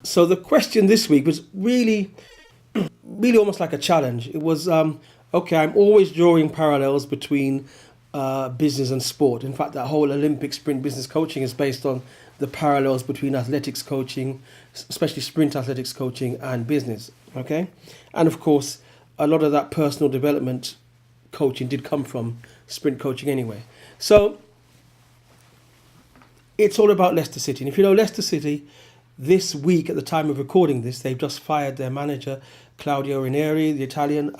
So the question this week was really almost like a challenge. It was, okay, I'm always drawing parallels between business and sport. In fact, that whole Olympic sprint business coaching is based on the parallels between athletics coaching, especially sprint athletics coaching, and business. Okay, and of course, a lot of that personal development coaching did come from sprint coaching anyway. So it's all about Leicester City. And if you know Leicester City, this week at the time of recording this, they've just fired their manager, Claudio Ranieri, the Italian,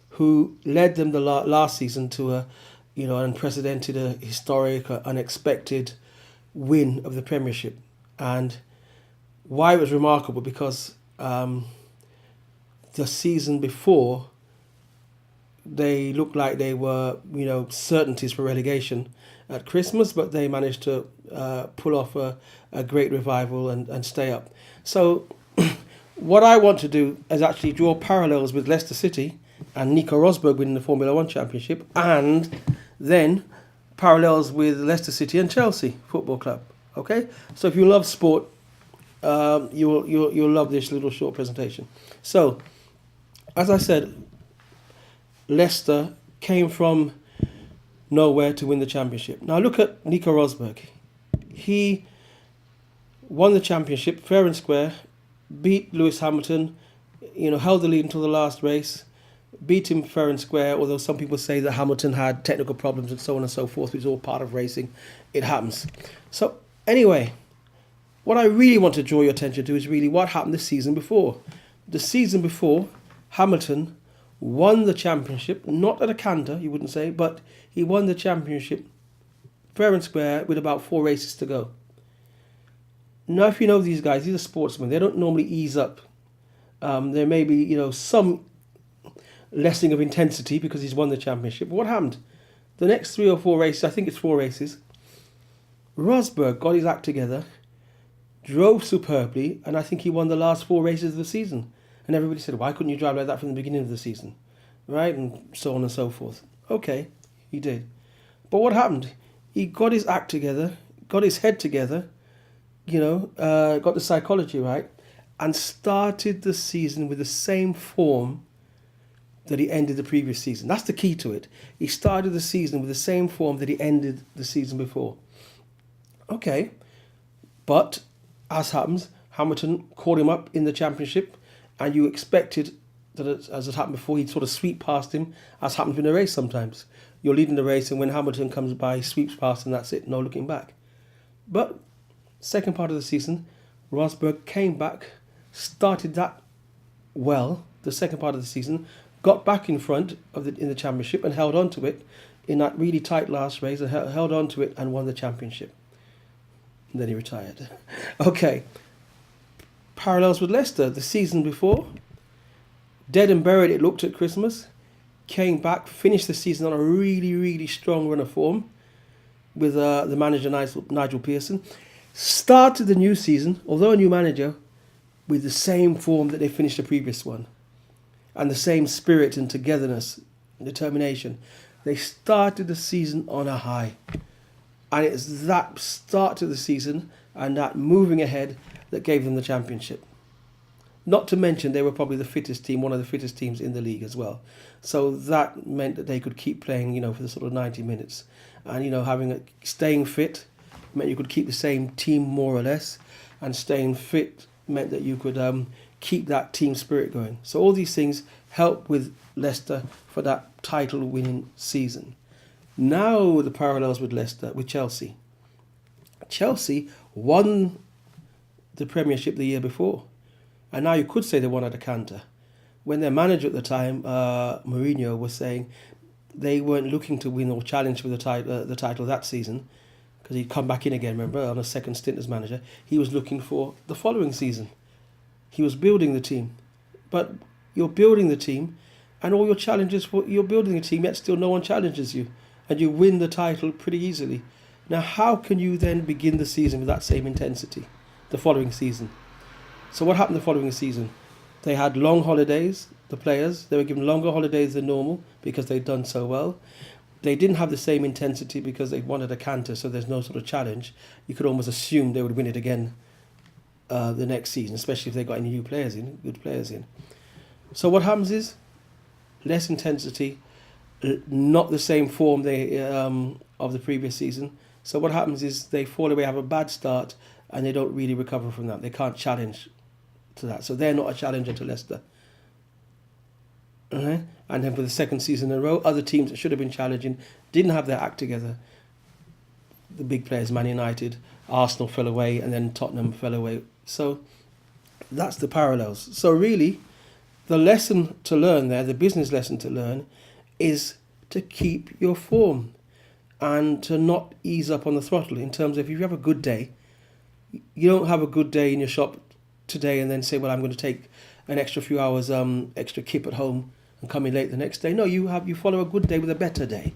who led them the last season to a, an unprecedented, historic, unexpected win of the Premiership. And why it was remarkable, because the season before, they looked like they were, certainties for relegation at Christmas, but they managed to pull off a great revival and stay up. So what I want to do is actually draw parallels with Leicester City and Nico Rosberg winning the Formula One Championship, and then parallels with Leicester City and Chelsea Football Club. Okay, so if you love sport, you'll love this little short presentation. So, as I said, Leicester came from nowhere to win the championship. Now look at Nico Rosberg. He won the championship fair and square, beat Lewis Hamilton, held the lead until the last race, beat him fair and square, although some people say that Hamilton had technical problems and so on and so forth, which is all part of racing. It happens. So anyway, what I really want to draw your attention to is really what happened the season before. The season before, Hamilton won the championship, not at a canter, you wouldn't say, but he won the championship fair and square with about 4 races to go. Now, if you know these guys, these are sportsmen. They don't normally ease up. There may be, some lessening of intensity because he's won the championship. But what happened? The next 3 or 4 races, I think it's 4 races, Rosberg got his act together, drove superbly, and I think he won the last 4 races of the season. And everybody said, why couldn't you drive like that from the beginning of the season? Right? And so on and so forth. Okay, he did. But what happened? He got his act together, got his head together, got the psychology right, and started the season with the same form that he ended the previous season. That's the key to it. He started the season with the same form that he ended the season before. Okay, but as happens, Hamilton caught him up in the championship, and you expected that, as it happened before, he'd sort of sweep past him, as happens in a race sometimes. You're leading the race, and when Hamilton comes by, sweeps past, and that's it, no looking back. But second part of the season, Rosberg came back, started that well, the second part of the season, got back in front in the championship and held on to it in that really tight last race, and held on to it and won the championship. And then he retired. Okay. Parallels with Leicester. The season before, dead and buried it looked at Christmas, came back, finished the season on a really, really strong run of form with the manager Nigel Pearson. Started the new season, although a new manager, with the same form that they finished the previous one, and the same spirit and togetherness and determination. They started the season on a high. And it's that start to the season and that moving ahead that gave them the championship. Not to mention they were probably the fittest team, one of the fittest teams in the league as well. So that meant that they could keep playing, for the sort of 90 minutes. And, staying fit meant you could keep the same team more or less. And staying fit meant that you could keep that team spirit going. So all these things help with Leicester for that title-winning season. Now the parallels with Chelsea. Chelsea won the Premiership the year before. And now you could say they won at a canter. When their manager at the time, Mourinho, was saying they weren't looking to win or challenge for the title that season, because he'd come back in again, remember, on a second stint as manager. He was looking for the following season. He was building the team. But you're building the team, and all your challenges, you're building a team, yet still no one challenges you. And you win the title pretty easily. Now, how can you then begin the season with that same intensity the following season? So what happened the following season? They had long holidays, the players. They were given longer holidays than normal because they'd done so well. They didn't have the same intensity because they wanted a canter, so there's no sort of challenge. You could almost assume they would win it again the next season, especially if they've got any new players in, good players in. So what happens is less intensity, not the same form they of the previous season. So what happens is they fall away, have a bad start, and they don't really recover from that. They can't challenge to that. So they're not a challenger to Leicester. Okay? And then for the second season in a row, other teams that should have been challenging didn't have their act together. The big players, Man United, Arsenal fell away, and then Tottenham fell away. So that's the parallels. So really, the lesson to learn there, the business lesson to learn, is to keep your form and to not ease up on the throttle in terms of if you have a good day, you don't have a good day in your shop today and then say, well, I'm going to take an extra few hours extra kip at home and come in late the next day. No, you follow a good day with a better day.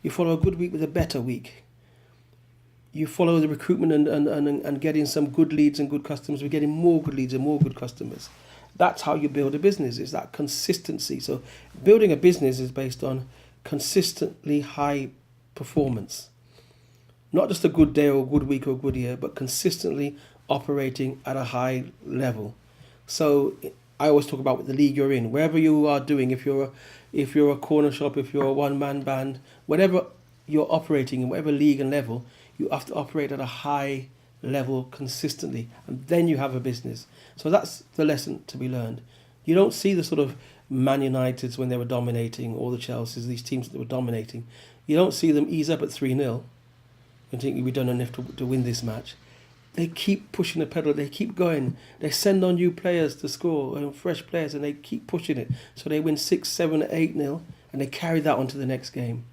You follow a good week with a better week. You follow the recruitment and getting some good leads and good customers. We're getting more good leads and more good customers. That's how you build a business, is that consistency. So building a business is based on consistently high performance. Not just a good day or a good week or a good year, but consistently operating at a high level. So I always talk about the league you're in. Wherever you are doing, if you're a corner shop, if you're a one-man band, whatever you're operating in, whatever league and level, you have to operate at a high level consistently, and then you have a business. So that's the lesson to be learned. You don't see the sort of Man Uniteds when they were dominating, or the Chelseas, these teams that were dominating. You don't see them ease up at 3-0 and think we've done enough to win this match. They keep pushing the pedal, they keep going. They send on new players to score, fresh players, and they keep pushing it. So they win 6, 7, 8-0, and they carry that on to the next game.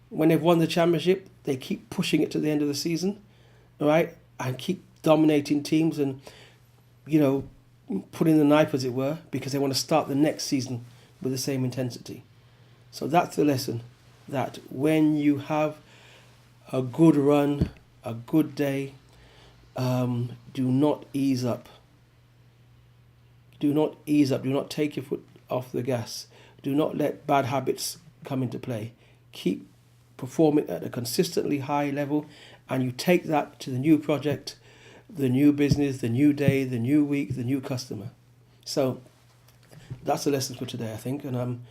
When they've won the championship, they keep pushing it to the end of the season, all right, and keep dominating teams and, putting the knife, as it were, because they want to start the next season with the same intensity. So that's the lesson, that when you have a good run, a good day, do not ease up. Do not ease up. Do not take your foot off the gas. Do not let bad habits come into play. Keep performing at a consistently high level, and you take that to the new project, the new business, the new day, the new week, the new customer. So that's the lesson for today, I think. And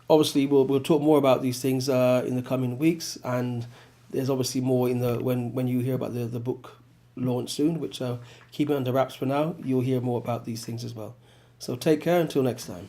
obviously we'll talk more about these things in the coming weeks, and there's obviously more in the when you hear about the book launch soon, which keep it under wraps for now. You'll hear more about these things as well. So take care until next time.